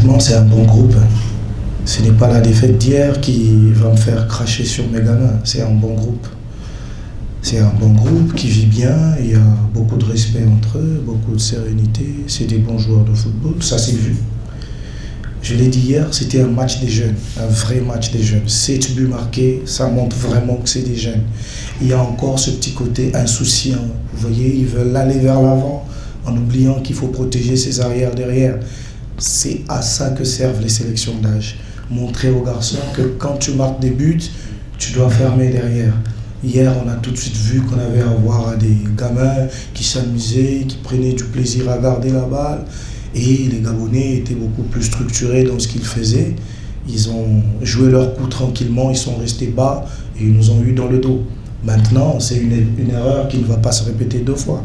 honnêtement, c'est un bon groupe. Ce n'est pas la défaite d'hier qui va me faire cracher sur mes gamins. C'est un bon groupe. C'est un bon groupe qui vit bien, il y a beaucoup de respect entre eux, beaucoup de sérénité. C'est des bons joueurs de football, ça s'est vu. Je l'ai dit hier, c'était un match des jeunes, un vrai match des jeunes. 7 buts marqués, ça montre vraiment que c'est des jeunes. Il y a encore ce petit côté insouciant. Vous voyez, ils veulent aller vers l'avant en oubliant qu'il faut protéger ses arrières derrière. C'est à ça que servent les sélections d'âge. Montrer aux garçons que quand tu marques des buts, tu dois fermer derrière. Hier, on a tout de suite vu qu'on avait à voir à des gamins qui s'amusaient, qui prenaient du plaisir à garder la balle. Et les Gabonais étaient beaucoup plus structurés dans ce qu'ils faisaient. Ils ont joué leur coup tranquillement, ils sont restés bas et ils nous ont eu dans le dos. Maintenant, c'est une erreur qui ne va pas se répéter 2 fois.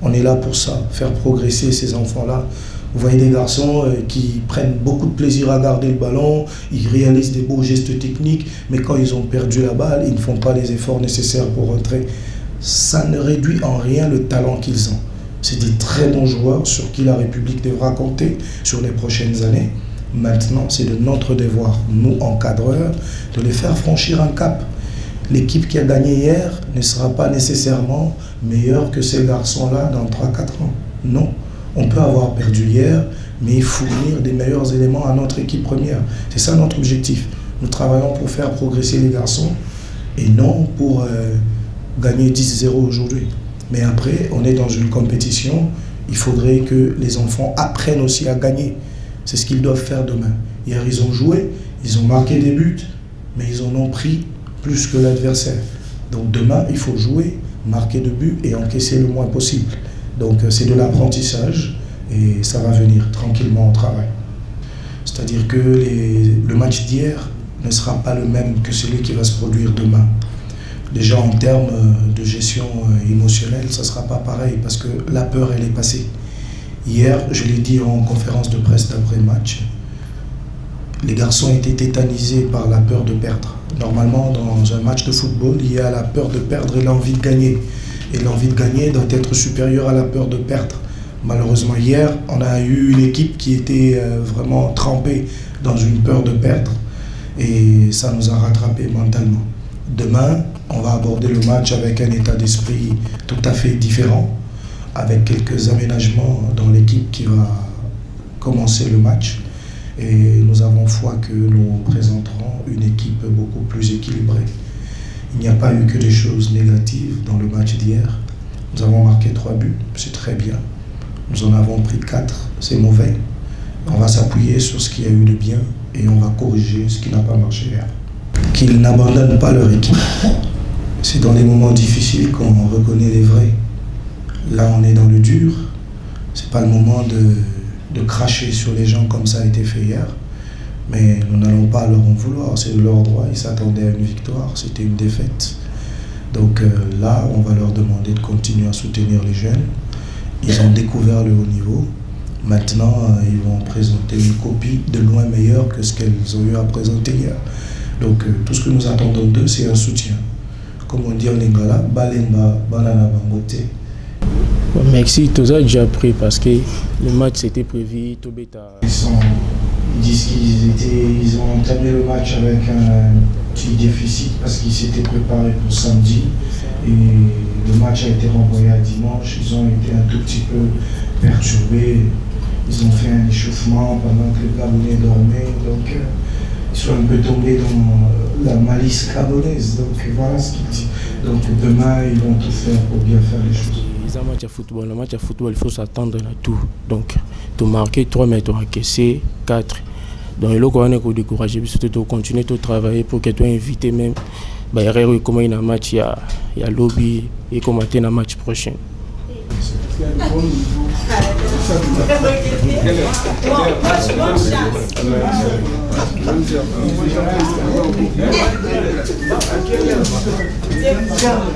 On est là pour ça, faire progresser ces enfants-là. Vous voyez des garçons qui prennent beaucoup de plaisir à garder le ballon, ils réalisent des beaux gestes techniques, mais quand ils ont perdu la balle, ils ne font pas les efforts nécessaires pour rentrer. Ça ne réduit en rien le talent qu'ils ont. C'est des très bons joueurs sur qui la République devra compter sur les prochaines années. Maintenant, c'est de notre devoir, nous encadreurs, de les faire franchir un cap. L'équipe qui a gagné hier ne sera pas nécessairement meilleure que ces garçons-là dans 3-4 ans. Non. On peut avoir perdu hier, mais fournir des meilleurs éléments à notre équipe première. C'est ça notre objectif. Nous travaillons pour faire progresser les garçons et non pour gagner 10-0 aujourd'hui. Mais après, on est dans une compétition, il faudrait que les enfants apprennent aussi à gagner. C'est ce qu'ils doivent faire demain. Hier, ils ont joué, ils ont marqué des buts, mais ils en ont pris plus que l'adversaire. Donc demain, il faut jouer, marquer de buts et encaisser le moins possible. Donc c'est de l'apprentissage et ça va venir tranquillement au travail. C'est-à-dire que le match d'hier ne sera pas le même que celui qui va se produire demain. Déjà en termes de gestion émotionnelle, ça ne sera pas pareil parce que la peur, elle est passée. Hier, je l'ai dit en conférence de presse d'après-match, les garçons étaient tétanisés par la peur de perdre. Normalement, dans un match de football, il y a la peur de perdre et l'envie de gagner. Et l'envie de gagner doit être supérieure à la peur de perdre. Malheureusement, hier, on a eu une équipe qui était vraiment trempée dans une peur de perdre. Et ça nous a rattrapés mentalement. Demain, on va aborder le match avec un état d'esprit tout à fait différent, avec quelques aménagements dans l'équipe qui va commencer le match. Et nous avons foi que nous présenterons une équipe beaucoup plus équilibrée. Il n'y a pas eu que des choses négatives dans le match d'hier. Nous avons marqué 3 buts, c'est très bien. Nous en avons pris 4, c'est mauvais. On va s'appuyer sur ce qu'il y a eu de bien et on va corriger ce qui n'a pas marché hier. Qu'ils n'abandonnent pas leur équipe. C'est dans les moments difficiles qu'on reconnaît les vrais. Là, on est dans le dur. C'est pas le moment de cracher sur les gens comme ça a été fait hier. Mais nous n'allons pas leur en vouloir, c'est de leur droit, ils s'attendaient à une victoire, c'était une défaite. Donc là, on va leur demander de continuer à soutenir les jeunes. Ils ont découvert le haut niveau. Maintenant, ils vont présenter une copie de loin meilleure que ce qu'elles ont eu à présenter hier. Donc tout ce que nous attendons d'eux, c'est un soutien. Comme on dit en lingala, balenba, banana bangote. Merci, tout ça déjà pris parce que le match c'était prévu. Ils disent qu'ils ont entamé le match avec un petit déficit parce qu'ils s'étaient préparés pour samedi et le match a été renvoyé à dimanche. Ils ont été un tout petit peu perturbés. Ils ont fait un échauffement pendant que les Gabonais dormaient. Donc ils sont un peu tombés dans la malice gabonaise. Donc voilà ce qu'il dit. Donc demain, ils vont tout faire pour bien faire les choses. Un match à football, il faut s'attendre à tout. Donc, tu marquer 3 mais tu encaisser 4. Donc, il faut décourager, surtout continuer à travailler pour que tu sois invité même. Comment il y a un match, il y a lobby et commenter un match prochain.